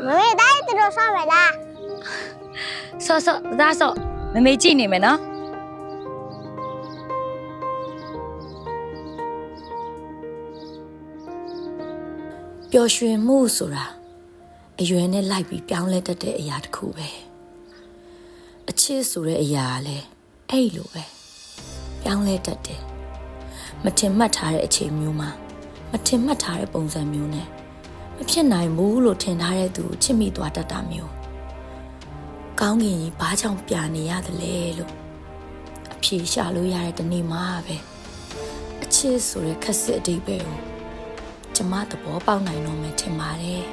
妹带这个上来啦。ဆော့ဒါဆော့မမေကြည့်နေမယ်နော်ပျော်ရွှင်မှုဆိုတာအရွယ်နဲ့လိုက်ပြီးပြောင်းလဲတတ်တဲ့အရာတစ်ခုပဲအချစ်ဆိုတဲ့အရာကလည်းအဲ့လိုပဲပြောင်းလဲတတ်တယ်မထင်မှတ်ထားတဲ့အချိန်မျိုးမှာမထင်မှတ်ထားတဲ့ပုံစံမျိုးနဲ့မဖြစ်နိုင်ဘူးလို့ထင်ထားတဲ့သူကိုချစ်မိသွားတတ်တာမျိုးကောင်းကင်ကြီးဘာကြောင့်ပြနေရသလဲလို့အဖြေရှာလို့ရတဲ့တနေ့မှာပဲအချစ်ဆိုတဲ့ခက်စစ်အဓိပ္ပာယ်ကိုကျမသဘောပေါက်နိုင်တော့မယ်ထင်ပါတယ်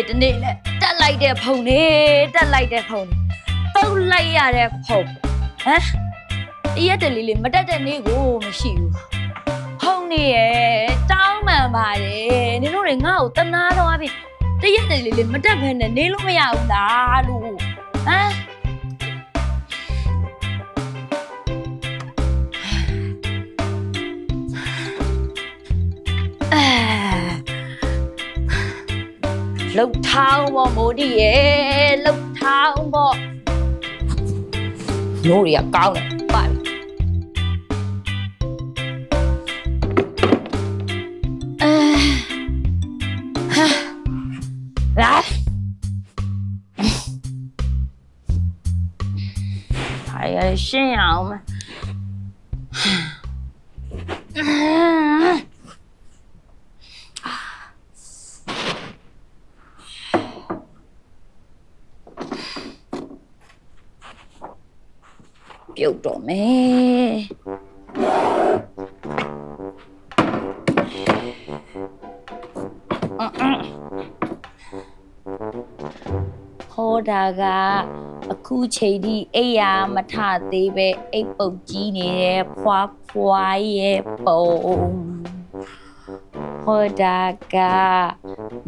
တနေ့နဲ့တက်လိုက်တဲ့ဖုန်တက်လိုက်တဲ့ဖုန်ပုတ်လိုက်ရတဲ့ဖုန်ဟမ်တရက်တလေးလေးမတက်တဲ့နေ့ကိုမရှိဘူးဖုန်နေရဲ့တောင်းမှန်ပါတယ်နင်တို့တွေငါ့ကိုတနာတော့ပြီတရက်တလေးလေးမတက်ဘဲနဲ့နေလို့မရဘူးလားလို့ဟမ်လှုပ်ထောင်းပေါ့မိုးဒီရဲ့လှုပ်ထောင်းပေါ့နိုးတွေကကောင်းတယ်ပါပြီလာ还要炫耀吗？ပြုတ်တော့မယ်ဟောတာကအခုချိန်ဒီအိယာမထသေးပဲအိတ်ပုတ်ကြီးနေတဲ့ဖွာဖွာရဲ့ပုံဟောတာက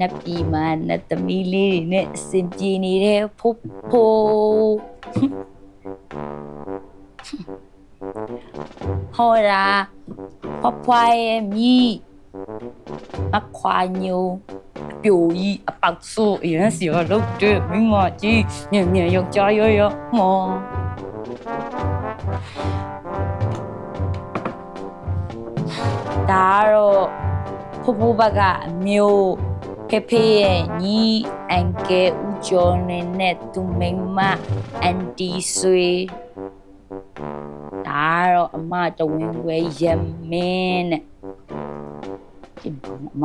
နတ်ပြည်မှာနတ်သမီးလေးတွေနဲ့အစဉ်ပြေနေတဲ့ဖိုးဖိုးဟောတာဖွာဖွာရဲ့မိအခွာညိုပြိုကြီးအပေါက်ဆိုးအရင်စီရလို့တဲ့မင်းမကြီးညံ့ညံ့ယောက်ျားရောမောဒါတော့ဖိုးဖိုးဘကအမျိုးဖေဖေရဲ့ညီအန်ကဲဦးကျော်နဲ့သူမိမအန်တီဆွေဒါတော့အမတဝင်းဝဲရမင်းနဲ့ဒီမ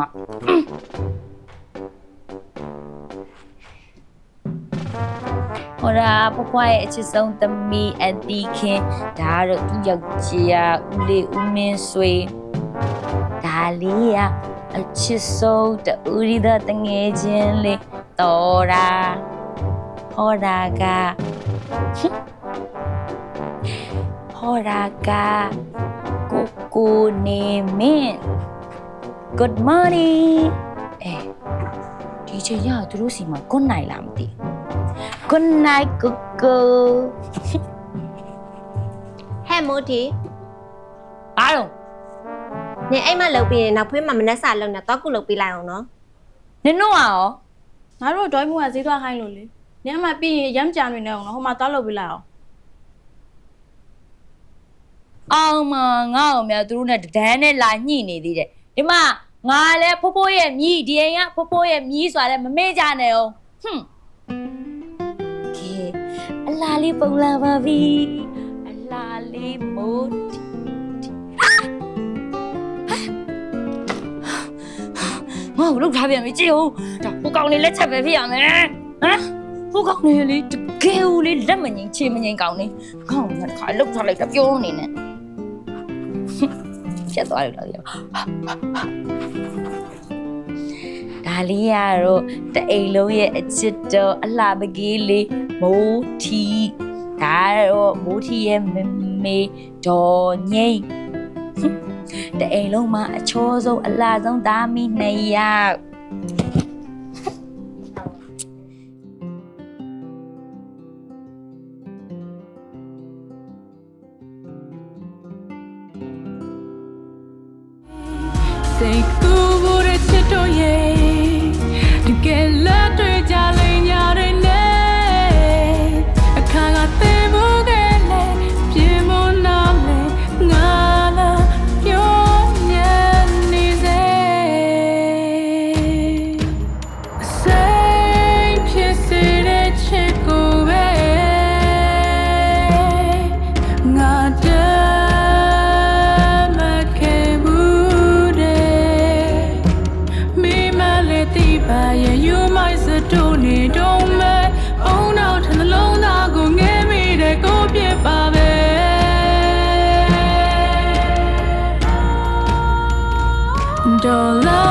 ဟောရာဖွားဖွားရဲ့အချစ်ဆုံးသမီးအတီခင်ဒါတော့သူယောက်ျားဦးလေးဦးမင်းဆွေဒါ လေးရအချစ်ဆုံးတူရီတဲ့တငယ်ချင်းလေးတော်ရာဟောတာကဟောတာကကိုနေမင်း Good morning ဒီချိန်ရသူတို့စီမှာ good night လားမသိ Good night ကိုကို ဟဲ့မိုးတီ အားလုံး နင်အိမ်မလုပ်ပြီးရင်နောက်ဖွေးမှာမနှက်စာလုပ်နေတော့ကုလုပ်ပေးလိုက်အောင်နော် နင်တို့ရော ငါတို့ဒွိုင်းမှုကဈေးသွားခိုင်းလို့လေညအမှပြီးရင်ရမ်းကြံနေနေအောင်နော်ဟိုမှာသွားလုပ်ပေးလိုက်အောင် အောင်မငါ့အောင်များသူတို့နဲ့တန်းနဲ့လာညှိနေသေးတယ်ဒီမှာငါလည်းဖိုးဖိုးရဲ့မြည်ဒီအိမ်ကဖိုးဖိုးရဲ့မြည်ဆိုတာလည်းမမေ့ကြနဲ့အောင်ဟွန်းကဲအလားလေးပုံလာပါပြီအလားလေးမို့ငါ့ကိုလောက်ထားပြန်ပြီကြည့်ဦးဒါဟိုကောင်လေးလက်ချက်ပဲဖြစ်ရမယ်ဟမ်ဟိုကောင်လေးလေတကယ်ဦးလေးလက်မငိမ်ချေမငိမ်ကောင်လေးခေါင်းကတခါလောက်ထားလိုက်တာပြောနေနဲ့ဖြတ်သွားလို့တော့ဒါလေးရတော့တအိမ်လုံးရဲ့အချစ်တော်အလှပကေးလေးမိုးထီဒါတော့မိုးထီရဲ့မမေဒေါ်ငိမ့်တအိမ်လုံးမှာအချောဆုံးအလှဆုံးသားမီးနှစ်ယောက်စိတ်ကူးဖို့တဲ့ချစ်တို့ရဲ့တကယ်လက်တွေ့ကြလိမ့်ညာတွေနဲ့အခါကသေဖို့ကလည်းပြင်မနာလဲငါလာပြောညံနေစေစိတ်ဖြစ်စေတဲ့ချစ်ကိုပဲငါyou might say don't need don't me oh no ထနှလုံးသားကိုငဲမိတဲ့ကိုပြစ်ပါပဲဒေါ်လာ